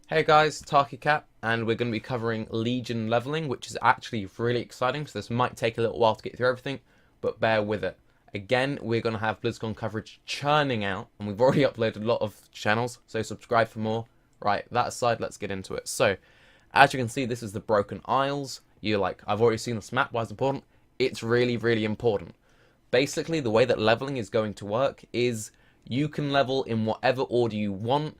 Hey guys, Taki Cat, and we're going to be covering Legion leveling, which is actually really exciting, so this might take a little while to get through everything, but bear with it. Again, we're going to have BlizzCon coverage churning out, and we've already uploaded a lot of channels, so subscribe for more. Right, that aside, let's get into it. So, as you can see, this is the Broken Isles. You're like, I've already seen this map, why is it important? It's really, really important. Basically, the way that leveling is going to work is you can level in whatever order you want.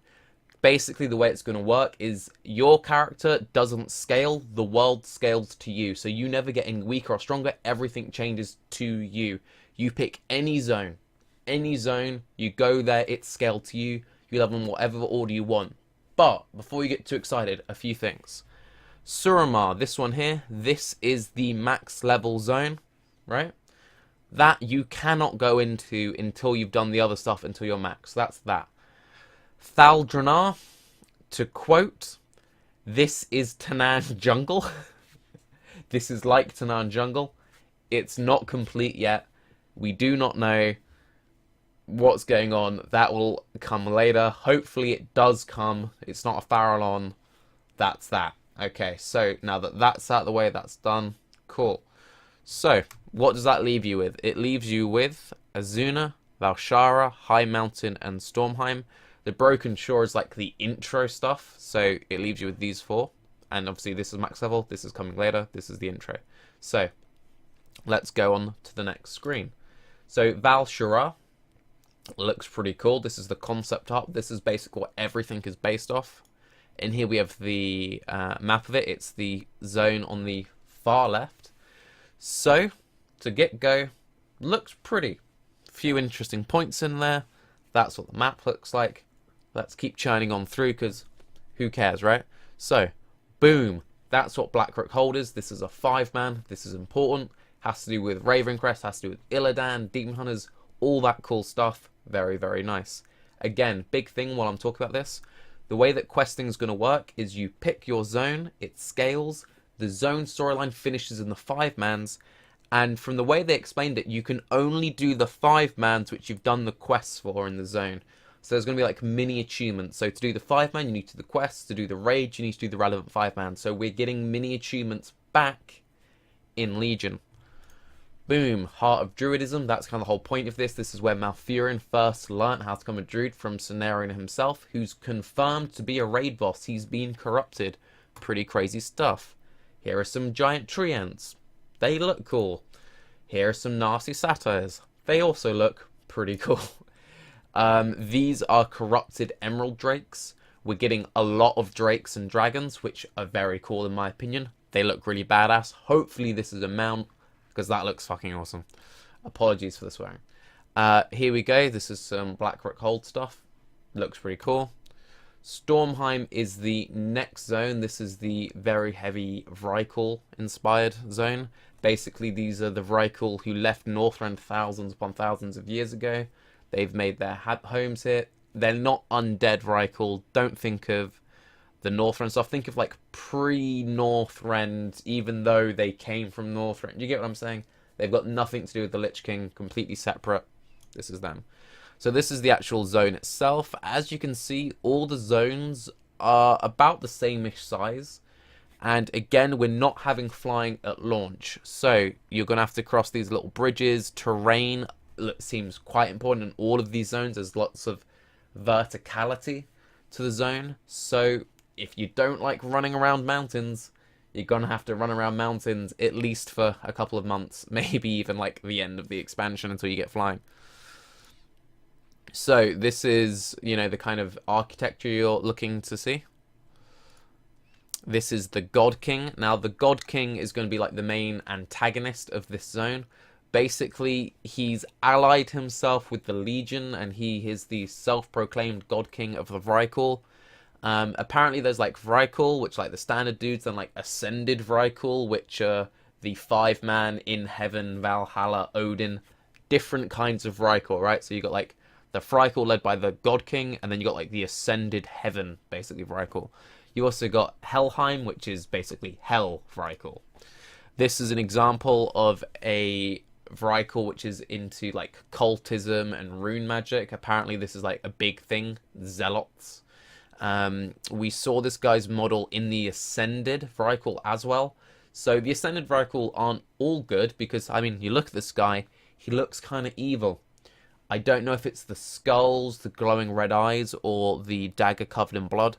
Basically, the way it's going to work is your character doesn't scale, the world scales to you. So you never getting weaker or stronger, everything changes to you. You pick any zone, you go there, it's scaled to you, you level in whatever order you want. But, before you get too excited, a few things. Suramar, this one here, this is the max level zone, right? That you cannot go into until you've done the other stuff until you're max. That's that. Thaldranar, to quote, this is Tanaan Jungle. This is like Tanaan Jungle. It's not complete yet. We do not know what's going on. That will come later. Hopefully it does come. It's not a Farallon. That's that. Okay, so now that that's out of the way, that's done. Cool. So, what does that leave you with? It leaves you with Azshara, Azshara, High Mountain, and Stormheim. The Broken Shore is like the intro stuff, so it leaves you with these four. And obviously this is max level, this is coming later, this is the intro. So, let's go on to the next screen. So, Azshara looks pretty cool. This is the concept art. This is basically what everything is based off. In here we have the map of it. It's the zone on the far left. So, to get go, looks pretty. Few interesting points in there. That's what the map looks like. Let's keep churning on through, because who cares, right? So, boom. That's what Black Rook Hold is. This is a 5-man. This is important. Has to do with Ravencrest, has to do with Illidan, Demon Hunters, all that cool stuff. Very, very nice. Again, big thing while I'm talking about this. The way that questing is going to work is you pick your zone, it scales, the zone storyline finishes in the 5-mans, and from the way they explained it, you can only do the 5-mans which you've done the quests for in the zone. So there's going to be like mini achievements. So to do the 5-man, you need to do the quests. To do the raid, you need to do the relevant 5-man. So we're getting mini achievements back in Legion. Boom. Heart of Druidism. That's kind of the whole point of this. This is where Malfurion first learnt how to become a druid from Cenarion himself, who's confirmed to be a raid boss. He's been corrupted. Pretty crazy stuff. Here are some giant tree ants. They look cool. Here are some nasty satyrs. They also look pretty cool. These are corrupted emerald drakes. We're getting a lot of drakes and dragons, which are very cool in my opinion. They look really badass. Hopefully this is a mount, because that looks fucking awesome. Apologies for the swearing. Here we go. This is some Black Rook Hold stuff. Looks pretty cool. Stormheim is the next zone. This is the very heavy Vrykul inspired zone. Basically, these are the Vrykul who left Northrend thousands upon thousands of years ago. They've made their homes here. They're not undead Vrykul. Don't think of the Northrend stuff. Think of like pre-Northrend, even though they came from Northrend. You get what I'm saying? They've got nothing to do with the Lich King. Completely separate. This is them. So this is the actual zone itself. As you can see, all the zones are about the same-ish size. And again, we're not having flying at launch. So you're going to have to cross these little bridges. Terrain seems quite important in all of these zones. There's lots of verticality to the zone. So if you don't like running around mountains, you're going to have to run around mountains at least for a couple of months. Maybe even like the end of the expansion until you get flying. So this is, you know, the kind of architecture you're looking to see. This is the God King. Now, the God King is going to be like the main antagonist of this zone. Basically, he's allied himself with the Legion, and he is the self-proclaimed God King of the Vrykul. Apparently, there's like Vrykul, which like the standard dudes, then like Ascended Vrykul, which are the 5-man in heaven, Valhalla, Odin. Different kinds of Vrykul, right? So you got like the Vrykul led by the God King, and then you got like the Ascended Heaven, basically Vrykul. You also got Helheim, which is basically Hell Vrykul. This is an example of a Vrykul which is into like cultism and rune magic. Apparently this is like a big thing. Zealots. We saw this guy's model in the Ascended Vrykul as well. So the Ascended Vrykul aren't all good because, I mean, you look at this guy, he looks kind of evil. I don't know if it's the skulls, the glowing red eyes, or the dagger covered in blood,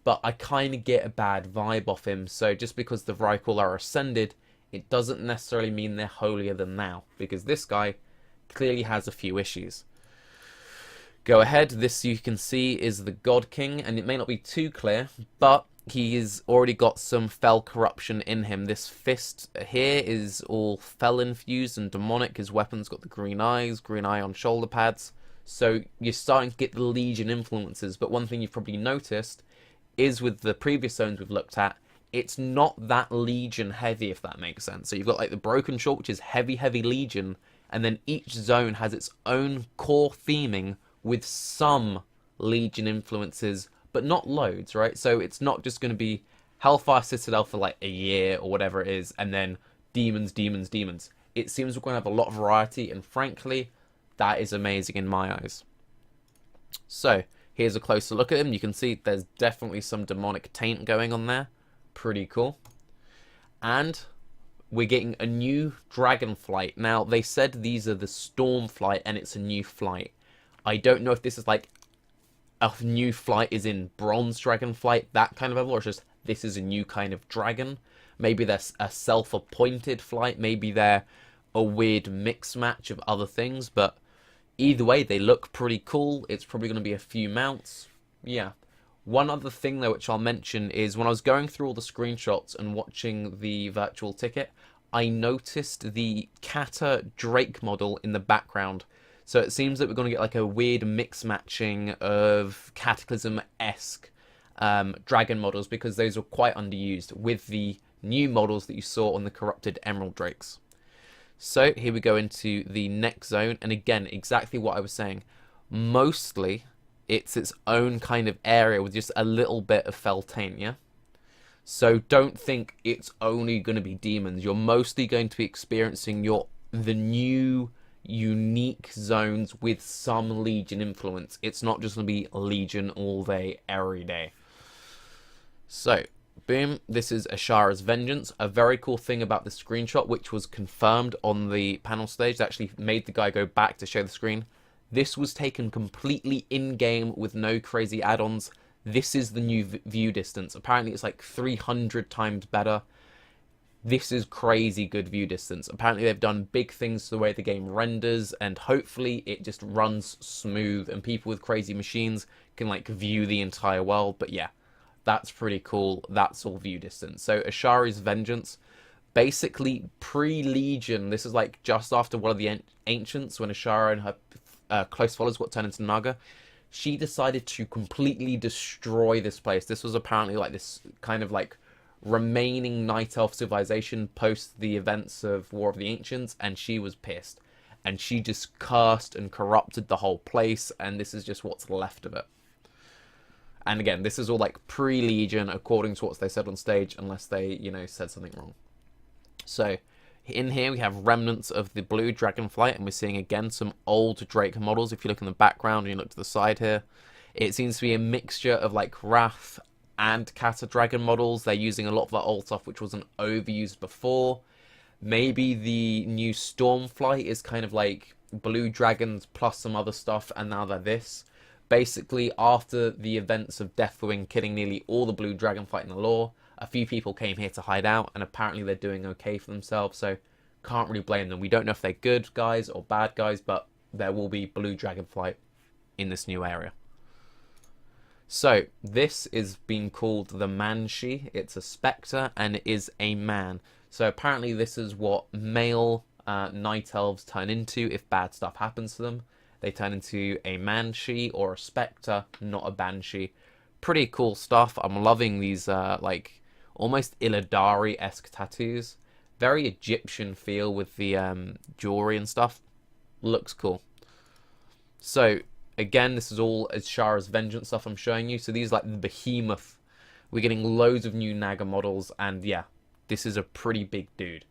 but I kind of get a bad vibe off him. So just because the Vrykul are Ascended, it doesn't necessarily mean they're holier than thou, because this guy clearly has a few issues. Go ahead, this you can see is the God King, and it may not be too clear, but he's already got some fel corruption in him. This fist here is all fel infused and demonic. His weapon's got the green eyes, green eye on shoulder pads. So you're starting to get the Legion influences, but one thing you've probably noticed is with the previous zones we've looked at, it's not that Legion heavy, if that makes sense. So you've got like the Broken Short, which is heavy, heavy Legion, and then each zone has its own core theming with some Legion influences, but not loads, right? So it's not just going to be Hellfire Citadel for like a year or whatever it is, and then demons, demons, demons. It seems we're going to have a lot of variety, and frankly, that is amazing in my eyes. So here's a closer look at him. You can see there's definitely some demonic taint going on there. Pretty cool. And we're getting a new Dragonflight. Now, they said these are the Stormflight, and it's a new flight. I don't know if this is like a new flight is in Bronze Dragonflight, that kind of level, or it's just this is a new kind of dragon. Maybe they're a self-appointed flight. Maybe they're a weird mix match of other things. But either way, they look pretty cool. It's probably going to be a few mounts. Yeah. One other thing, though, which I'll mention is when I was going through all the screenshots and watching the virtual ticket, I noticed the Kata Drake model in the background. So it seems that we're going to get like a weird mix matching of Cataclysm-esque dragon models, because those are quite underused with the new models that you saw on the Corrupted Emerald Drakes. So here we go into the next zone, and again, exactly what I was saying. Mostly, it's its own kind of area with just a little bit of Feltain, yeah? So don't think it's only going to be demons. You're mostly going to be experiencing the new unique zones with some Legion influence. It's not just going to be Legion all day, every day. So, boom, this is Azshara's Vengeance. A very cool thing about this screenshot, which was confirmed on the panel stage, that actually made the guy go back to show the screen. This was taken completely in-game with no crazy add-ons. This is the new view distance. Apparently it's like 300 times better. This is crazy good view distance. Apparently they've done big things to the way the game renders, and hopefully it just runs smooth and people with crazy machines can like view the entire world. But yeah, that's pretty cool. That's all view distance. So Azshara's Vengeance, basically pre-Legion. This is like just after one of the Ancients, when Azshara and her close followers got turned into Naga. She decided to completely destroy this place. This was apparently like this kind of like remaining Night Elf civilization post the events of War of the Ancients, and she was pissed. And she just cursed and corrupted the whole place, and this is just what's left of it. And again, this is all like pre-Legion, according to what they said on stage, unless they, you know, said something wrong. So, in here we have remnants of the blue Dragonflight, and we're seeing again some old Drake models. If you look in the background and you look to the side here, it seems to be a mixture of like Wrath and Kata Dragon models. They're using a lot of that old stuff which wasn't overused before. Maybe the new Stormflight is kind of like blue dragons plus some other stuff, and now they're this. Basically, after the events of Deathwing killing nearly all the blue Dragonflight in the lore, a few people came here to hide out, and apparently they're doing okay for themselves, so can't really blame them. We don't know if they're good guys or bad guys, but there will be blue Dragonflight in this new area. So, this is being called the Manshi. It's a spectre, and it is a man. So apparently this is what male Night Elves turn into if bad stuff happens to them. They turn into a Manshi or a spectre, not a Banshee. Pretty cool stuff. I'm loving these like almost Illidari-esque tattoos. Very Egyptian feel with the jewelry and stuff. Looks cool. So again, this is all Azshara's Vengeance stuff I'm showing you. So these are like the behemoth. We're getting loads of new Naga models, and yeah, this is a pretty big dude.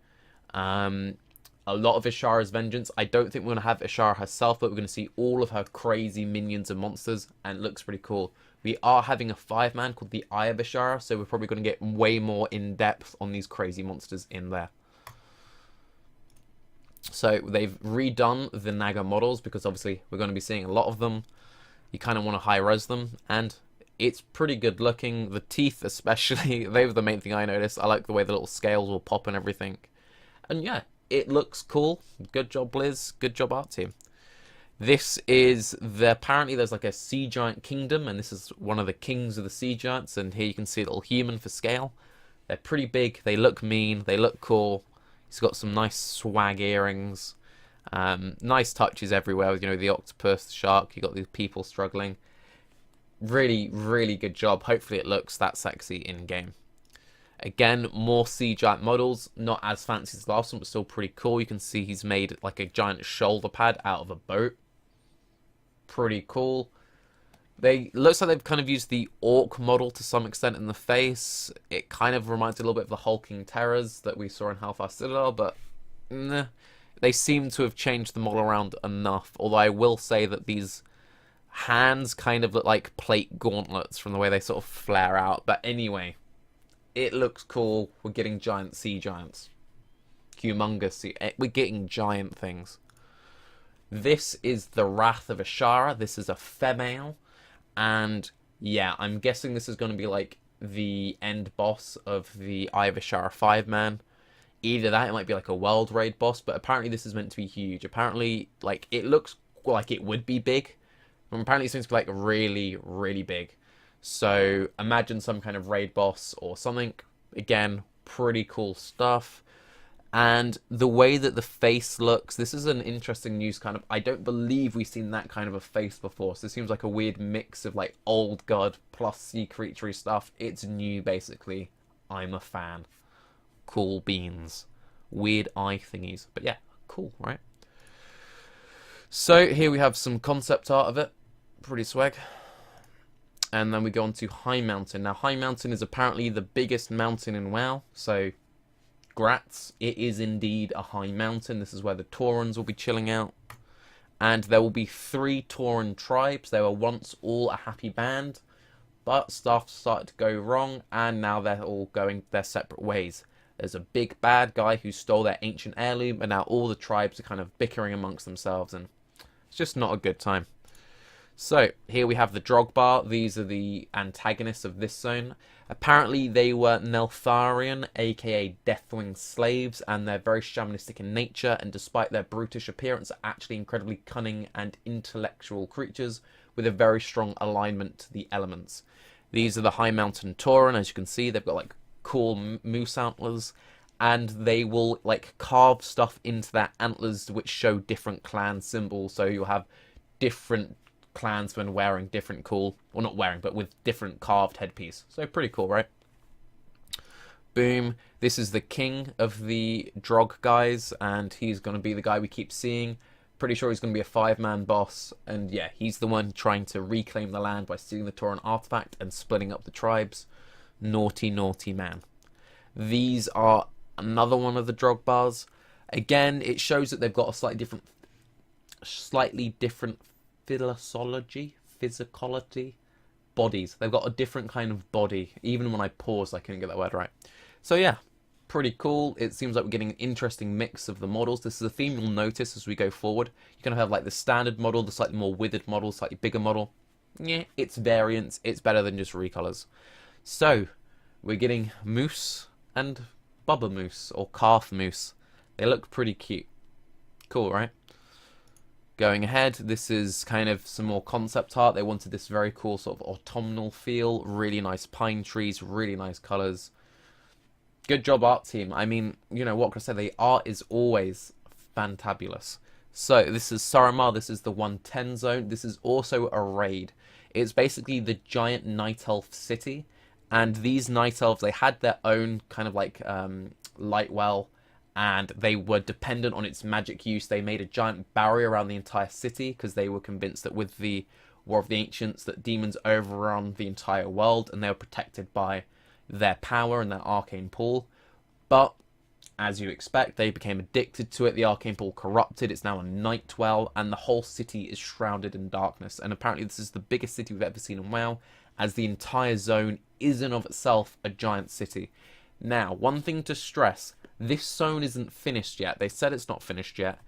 A lot of Azshara's Vengeance. I don't think we're going to have Azshara herself, but we're going to see all of her crazy minions and monsters, and it looks pretty cool. We are having a 5-man called the Eye of Azshara, so we're probably going to get way more in-depth on these crazy monsters in there. So they've redone the Naga models because obviously we're going to be seeing a lot of them. You kind of want to high-res them, and it's pretty good looking. The teeth especially, they were the main thing I noticed. I like the way the little scales will pop and everything. And yeah, it looks cool. Good job, Blizz. Good job, art team. This is apparently there's like a sea giant kingdom, and this is one of the kings of the sea giants, and here you can see a little human for scale. They're pretty big, they look mean, they look cool. He's got some nice swag earrings. Nice touches everywhere with, you know, the octopus, the shark, you got these people struggling. Really, really good job. Hopefully it looks that sexy in game. Again, more sea giant models, not as fancy as the last one, but still pretty cool. You can see he's made like a giant shoulder pad out of a boat. Pretty cool. Looks like they've kind of used the orc model to some extent in the face. It kind of reminds a little bit of the hulking terrors that we saw in Hellfire Citadel, but nah, they seem to have changed the model around enough. Although I will say that these hands kind of look like plate gauntlets from the way they sort of flare out. But anyway, it looks cool. We're getting giant sea giants. Humongous. We're getting giant things. This is the Wrath of Azshara. This is a female. And yeah, I'm guessing this is going to be like the end boss of the Eye of Azshara 5-man. Either that, it might be like a world raid boss, but apparently this is meant to be huge. Apparently, like, it looks like it would be big. And apparently it seems to be like really, really big. So imagine some kind of raid boss or something. Again, pretty cool stuff. And the way that the face looks, this is an interesting news kind of. I don't believe we've seen that kind of a face before. So it seems like a weird mix of like old god plus sea creaturey stuff. It's new basically. I'm a fan. Cool beans. Weird eye thingies. But yeah, cool, right? So here we have some concept art of it. Pretty swag. And then we go on to High Mountain. Now High Mountain is apparently the biggest mountain in WoW. So grats, it is indeed a high mountain. This is where the Taurens will be chilling out. And there will be 3 Tauren tribes. They were once all a happy band, but stuff started to go wrong, and now they're all going their separate ways. There's a big bad guy who stole their ancient heirloom, and now all the tribes are kind of bickering amongst themselves, and it's just not a good time. So, here we have the Drogbar. These are the antagonists of this zone. Apparently, they were Neltharion, aka Deathwing slaves, and they're very shamanistic in nature, and despite their brutish appearance, are actually incredibly cunning and intellectual creatures with a very strong alignment to the elements. These are the High Mountain Tauren. As you can see, they've got like cool moose antlers, and they will like carve stuff into their antlers which show different clan symbols. So you'll have different clansmen wearing different cool, well not wearing, but with different carved headpiece. So pretty cool, right? Boom. This is the king of the Drog guys, and he's going to be the guy we keep seeing. Pretty sure he's going to be a 5-man boss, and yeah, he's the one trying to reclaim the land by stealing the Tauren artifact and splitting up the tribes. Naughty, naughty man. These are another one of the Drog bars. Again, it shows that they've got a slightly different physicality, bodies. They've got a different kind of body. Even when I paused, I couldn't get that word right. So yeah, pretty cool. It seems like we're getting an interesting mix of the models. This is a theme you'll notice as we go forward. You're going to have like the standard model, the slightly more withered model, slightly bigger model. Yeah, it's variants. It's better than just recolors. So, we're getting moose and bubba moose, or calf moose. They look pretty cute. Cool, right? Going ahead, this is kind of some more concept art. They wanted this very cool sort of autumnal feel. Really nice pine trees, really nice colours. Good job, art team. I mean, you know, what can I say? The art is always fantabulous. So, this is Suramar. This is the 110 zone. This is also a raid. It's basically the giant night elf city. And these night elves, they had their own kind of like Lightwell, and they were dependent on its magic use. They made a giant barrier around the entire city because they were convinced that with the War of the Ancients that demons overrun the entire world, and they were protected by their power and their arcane pool. But as you expect, they became addicted to it. The arcane pool corrupted. It's now a Nightwell, and the whole city is shrouded in darkness. And apparently this is the biggest city we've ever seen in WoW, as the entire zone is in of itself a giant city. Now, one thing to stress, this zone isn't finished yet. They said it's not finished yet.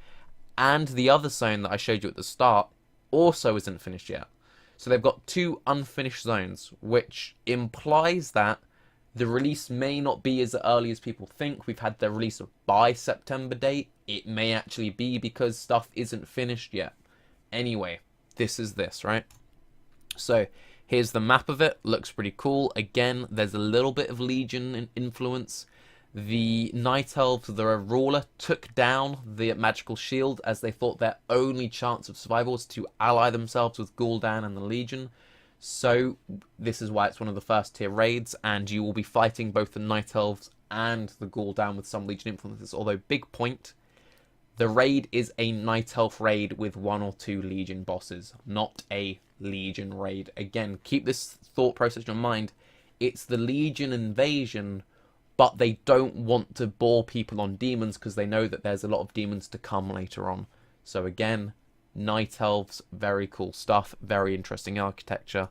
And the other zone that I showed you at the start also isn't finished yet. So they've got 2 unfinished zones, which implies that the release may not be as early as people think. We've had the release by September date. It may actually be because stuff isn't finished yet. Anyway, this is this, right? So here's the map of it. Looks pretty cool. Again, there's a little bit of Legion influence. The Night Elves, the ruler, took down the magical shield as they thought their only chance of survival was to ally themselves with Gul'dan and the Legion. So this is why it's one of the first tier raids, and you will be fighting both the Night Elves and the Gul'dan with some Legion influences. Although, big point, the raid is a Night Elf raid with 1 or 2 Legion bosses, not a Legion raid. Again, keep this thought process in your mind. It's the Legion invasion, but they don't want to bore people on demons because they know that there's a lot of demons to come later on. So again, Night Elves, very cool stuff, very interesting architecture.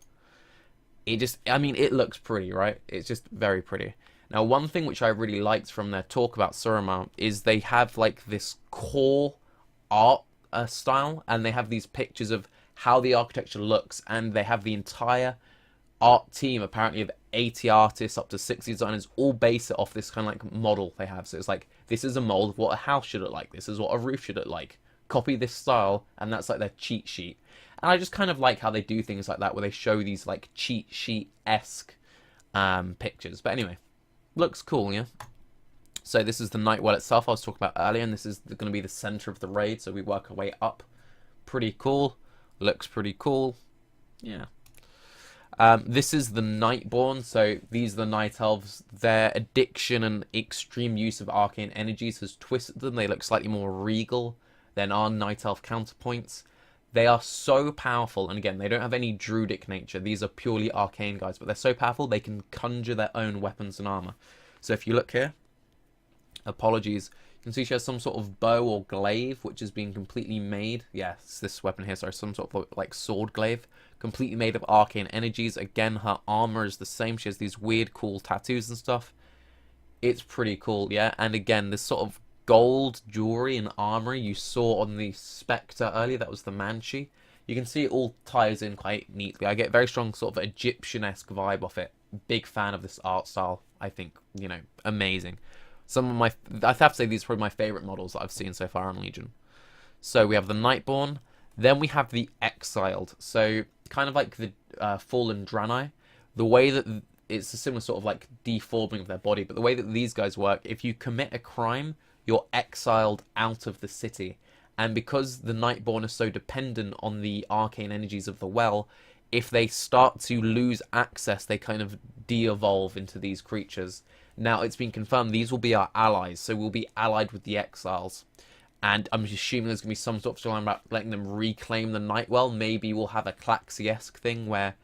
It looks pretty, right? It's just very pretty. Now, one thing which I really liked from their talk about Stormheim is they have like this core art style, and they have these pictures of how the architecture looks, and they have the entire art team apparently of 80 artists up to 60 designers all base it off this kind of like model they have. So it's like, this is a mold of what a house should look like, this is what a roof should look like, copy this style, and that's like their cheat sheet. And I just kind of like how they do things like that, where they show these like cheat sheet-esque pictures. But anyway, looks cool, yeah? So this is the Nightwell itself I was talking about earlier, and this is going to be the center of the raid, so we work our way up. Pretty cool. Looks pretty cool. Yeah. This is the Nightborn, so these are the Night Elves. Their addiction and extreme use of arcane energies has twisted them. They look slightly more regal than our Night Elf counterpoints. They are so powerful, and again, they don't have any druidic nature. These are purely arcane guys, but they're so powerful they can conjure their own weapons and armor. So if you look here, apologies, you can see she has some sort of bow or glaive, which is being completely made. Yeah, it's this weapon here, sorry, some sort of like sword glaive, completely made of arcane energies. Again, her armor is the same. She has these weird, cool tattoos and stuff. It's pretty cool, yeah. And again, this sort of gold jewelry and armor you saw on the Spectre earlier, that was the Manchi. You can see it all ties in quite neatly. I get a very strong sort of Egyptian-esque vibe off it. Big fan of this art style. I think, you know, amazing. Some of my, I have to say, these are probably my favorite models that I've seen so far on Legion. So we have the Nightborn, then we have the Exiled. So kind of like the Fallen Draenei. The way that it's a similar sort of like deforming of their body, but the way that these guys work, if you commit a crime, you're exiled out of the city. And because the Nightborn is so dependent on the arcane energies of the well, if they start to lose access, they kind of de-evolve into these creatures. Now, it's been confirmed these will be our allies, so we'll be allied with the exiles. And I'm assuming there's going to be some sort of storyline about letting them reclaim the Nightwell. Maybe we'll have a Claxi-esque thing where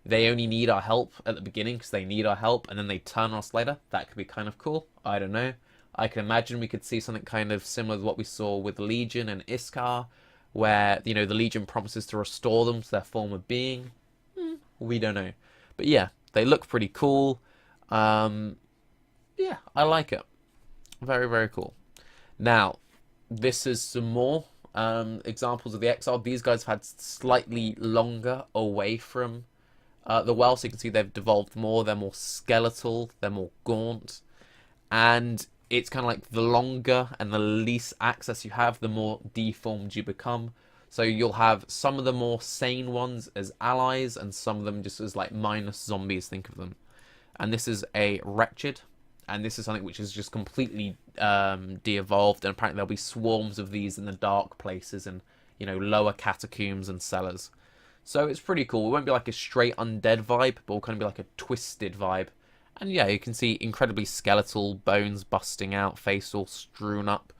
they only need our help at the beginning because they need our help, and then they turn on us later. That could be kind of cool. I don't know. I can imagine we could see something kind of similar to what we saw with Legion and Iskar, where, you know, the Legion promises to restore them to their former being. We don't know. But yeah, they look pretty cool. Yeah, I like it. Very, very cool. Now, this is some more examples of the Exile. These guys have had slightly longer away from the well, so you can see they've devolved more. They're more skeletal. They're more gaunt. And it's kind of like the longer and the least access you have, the more deformed you become. So you'll have some of the more sane ones as allies, and some of them just as like mindless zombies, think of them. And this is a Wretched, and this is something which is just completely de-evolved, and apparently there'll be swarms of these in the dark places and, you know, lower catacombs and cellars. So it's pretty cool. It won't be like a straight undead vibe, but it'll kind of be like a twisted vibe. And yeah, you can see incredibly skeletal, bones busting out, face all strewn up.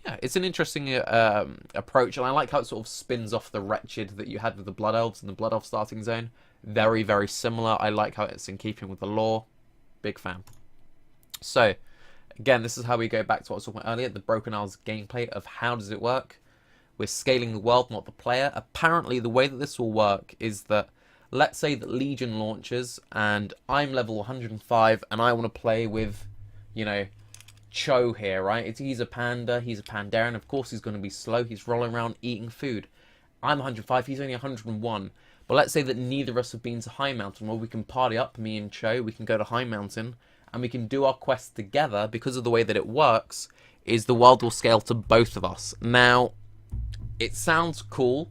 Yeah, it's an interesting approach, and I like how it sort of spins off the Wretched that you had with the Blood Elves and the Blood Elf starting zone. Very, very similar. I like how it's in keeping with the lore. Big fan. So, again, this is how we go back to what I was talking about earlier, the Broken Isles gameplay of how does it work. We're scaling the world, not the player. Apparently, the way that this will work is that let's say that Legion launches and I'm level 105 and I want to play with, you know, Cho here, right? He's a panda, he's a Pandaren, of course he's going to be slow, he's rolling around eating food. I'm 105, he's only 101. But let's say that neither of us have been to High Mountain. Well, we can party up, me and Cho, we can go to High Mountain, and we can do our quest together. Because of the way that it works, is the world will scale to both of us. Now, it sounds cool.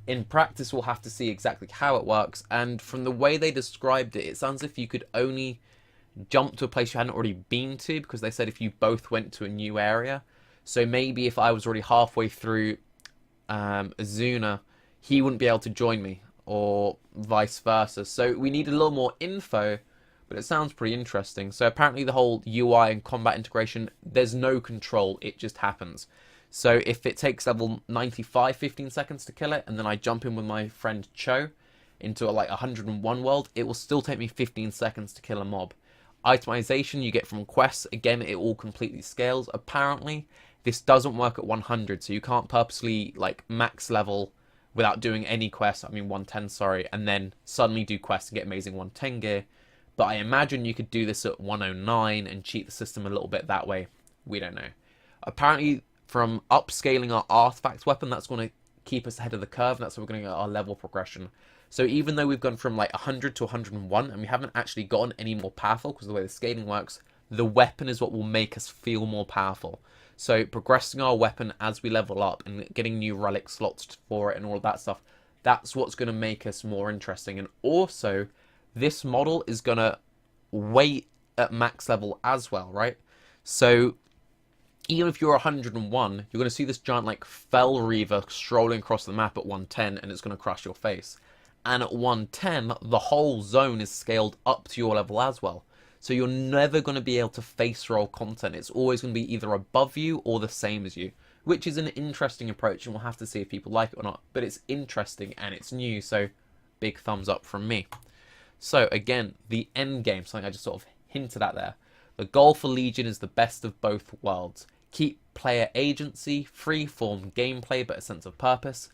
In practice, we'll have to see exactly how it works, and from the way they described it, it sounds as if you could only jump to a place you hadn't already been to, because they said if you both went to a new area. So maybe if I was already halfway through Azuna, he wouldn't be able to join me, or vice versa. So we need a little more info, but it sounds pretty interesting. So apparently the whole UI and combat integration, there's no control, it just happens. So if it takes level 95 15 seconds to kill it, and then I jump in with my friend Cho into a like 101 world, it will still take me 15 seconds to kill a mob. Itemization you get from quests, again it all completely scales. Apparently this doesn't work at 100, so you can't purposely like max level without doing any quests, 110 sorry, and then suddenly do quests and get amazing 110 gear. But I imagine you could do this at 109 and cheat the system a little bit that way. We don't know. Apparently from upscaling our artifact weapon, that's going to keep us ahead of the curve, and that's how we're going to get our level progression. So even though we've gone from like 100 to 101 and we haven't actually gotten any more powerful, because of the way the scaling works, the weapon is what will make us feel more powerful. So progressing our weapon as we level up and getting new relic slots for it and all of that stuff, that's what's going to make us more interesting. And also, this model is going to wait at max level as well, right? So even if you're 101, you're going to see this giant like Fell Reaver strolling across the map at 110, and it's going to crush your face. And at 110, the whole zone is scaled up to your level as well. So you're never going to be able to face roll content. It's always going to be either above you or the same as you, which is an interesting approach, and we'll have to see if people like it or not. But it's interesting and it's new, so big thumbs up from me. So again, the end game, something I just sort of hinted at there. The goal for Legion is the best of both worlds. Keep player agency, free-form gameplay but a sense of purpose.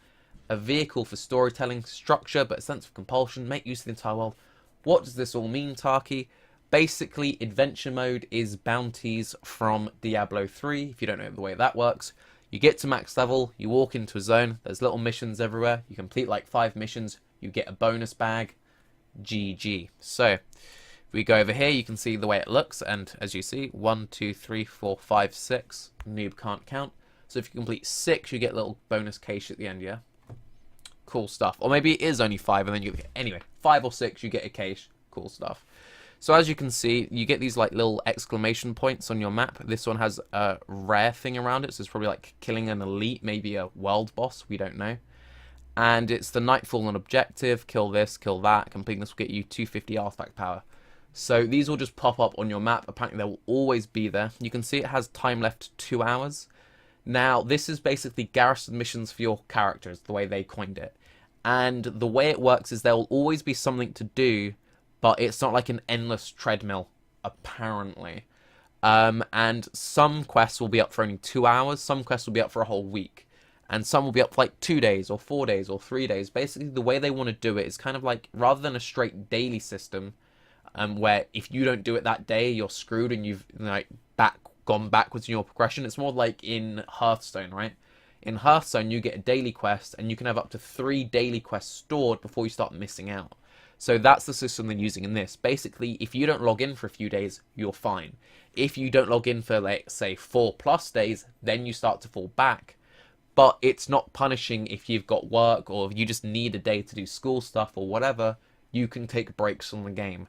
A vehicle for storytelling, structure but a sense of compulsion. Make use of the entire world. What does this all mean, Taki? Basically, adventure mode is bounties from Diablo 3, if you don't know the way that works. You get to max level, you walk into a zone, there's little missions everywhere, you complete like 5 missions, you get a bonus bag, GG. So, if we go over here, you can see the way it looks, and as you see, 1, 2, 3, 4, 5, 6, noob can't count. So if you complete 6, you get a little bonus cache at the end, yeah? Cool stuff. Or maybe it is only 5, and then you get, anyway, 5 or 6, you get a cache, cool stuff. So as you can see, you get these like little exclamation points on your map. This one has a rare thing around it, so it's probably like killing an elite, maybe a world boss, we don't know. And it's the Nightfall objective, kill this, kill that, completing this will get you 250 artifact power. So these will just pop up on your map, apparently they will always be there. You can see it has time left 2 hours. Now this is basically garrison missions for your characters, the way they coined it. And the way it works is there will always be something to do, but it's not like an endless treadmill, apparently. And some quests will be up for only 2 hours, some quests will be up for a whole week, and some will be up for like 2 days, or 4 days, or 3 days. Basically, the way they want to do it is kind of like, rather than a straight daily system, where if you don't do it that day, you're screwed and you've like gone backwards in your progression. It's more like in Hearthstone, right? In Hearthstone, you get a daily quest, and you can have up to 3 daily quests stored before you start missing out. So that's the system they're using in this. Basically, if you don't log in for a few days, you're fine. If you don't log in for, like, say, 4+ days, then you start to fall back. But it's not punishing if you've got work, or if you just need a day to do school stuff or whatever. You can take breaks from the game.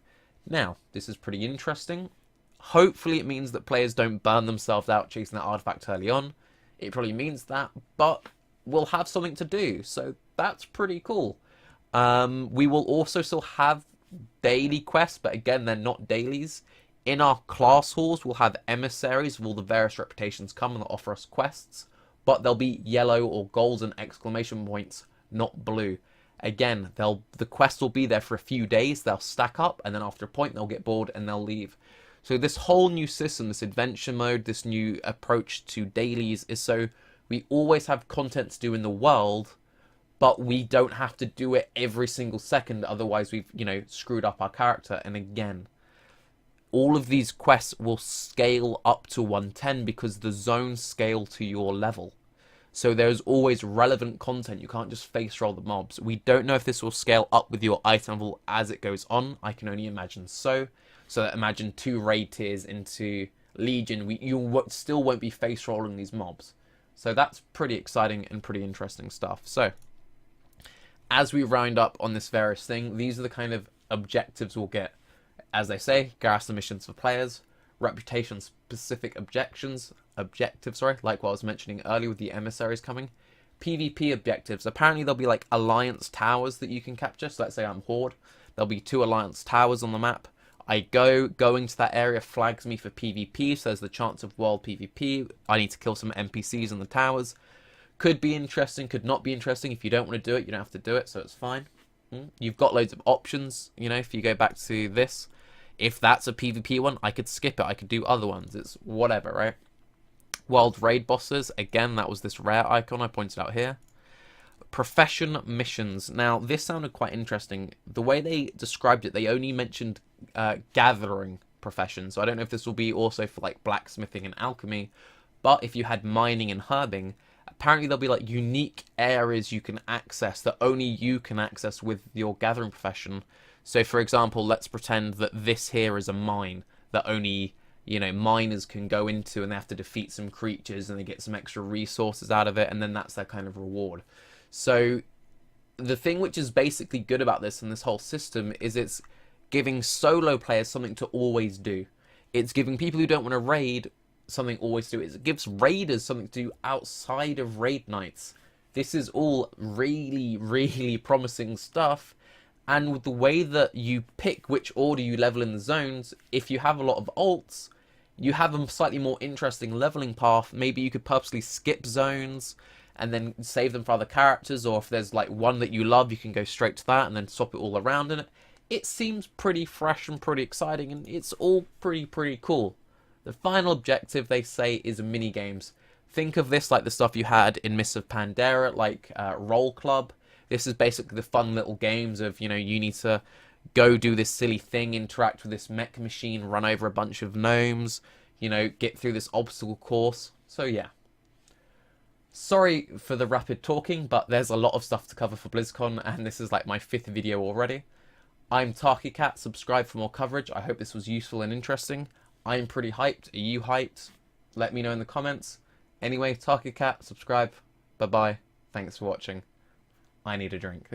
Now, this is pretty interesting. Hopefully it means that players don't burn themselves out chasing that artifact early on. It probably means that, but we'll have something to do. So that's pretty cool. We will also still have daily quests, but again, they're not dailies. In our class halls, we'll have emissaries of all the various reputations come and offer us quests, but they'll be yellow or golden exclamation points, not blue. Again, the quests will be there for a few days, they'll stack up, and then after a point, they'll get bored and they'll leave. So this whole new system, this adventure mode, this new approach to dailies is so we always have content to do in the world, but we don't have to do it every single second, otherwise we've, you know, screwed up our character. And again, all of these quests will scale up to 110 because the zones scale to your level. So there's always relevant content. You can't just face roll the mobs. We don't know if this will scale up with your item level as it goes on. I can only imagine so. So imagine 2 raid tiers into Legion. You still won't be face rolling these mobs. So that's pretty exciting and pretty interesting stuff. So as we round up on this various thing, these are the kind of objectives we'll get. As they say, garrison missions for players, reputation-specific objectives, like what I was mentioning earlier with the emissaries coming. PvP objectives, apparently there'll be like alliance towers that you can capture. So let's say I'm Horde, there'll be 2 alliance towers on the map. Going to that area flags me for PvP, so there's the chance of world PvP. I need to kill some NPCs in the towers. Could be interesting, could not be interesting. If you don't want to do it, you don't have to do it, so it's fine. You've got loads of options, you know, if you go back to this. If that's a PvP one, I could skip it. I could do other ones. It's whatever, right? World raid bosses. Again, that was this rare icon I pointed out here. Profession missions. Now, this sounded quite interesting. The way they described it, they only mentioned gathering professions. So I don't know if this will be also for like blacksmithing and alchemy. But if you had mining and herbing, apparently there'll be like unique areas you can access that only you can access with your gathering profession. So, for example, let's pretend that this here is a mine that only, you know, miners can go into, and they have to defeat some creatures and they get some extra resources out of it, and then that's their kind of reward. So, the thing which is basically good about this and this whole system is it's giving solo players something to always do. It's giving people who don't want to raid something always to do. It gives raiders something to do outside of raid nights. This is all really, really promising stuff. And with the way that you pick which order you level in the zones, if you have a lot of alts, you have a slightly more interesting leveling path. Maybe you could purposely skip zones and then save them for other characters, or if there's like one that you love, you can go straight to that and then swap it all around in it. It seems pretty fresh and pretty exciting, and it's all pretty cool. The final objective, they say, is mini games. Think of this like the stuff you had in Mists of Pandaria, like Roll Club. This is basically the fun little games of, you know, you need to go do this silly thing, interact with this mech machine, run over a bunch of gnomes, you know, get through this obstacle course. So yeah. Sorry for the rapid talking, but there's a lot of stuff to cover for BlizzCon, and this is like my 5th video already. I'm TarkyCat, subscribe for more coverage. I hope this was useful and interesting. I'm pretty hyped. Are you hyped? Let me know in the comments. Anyway, TarkyCat, subscribe. Bye-bye. Thanks for watching. I need a drink.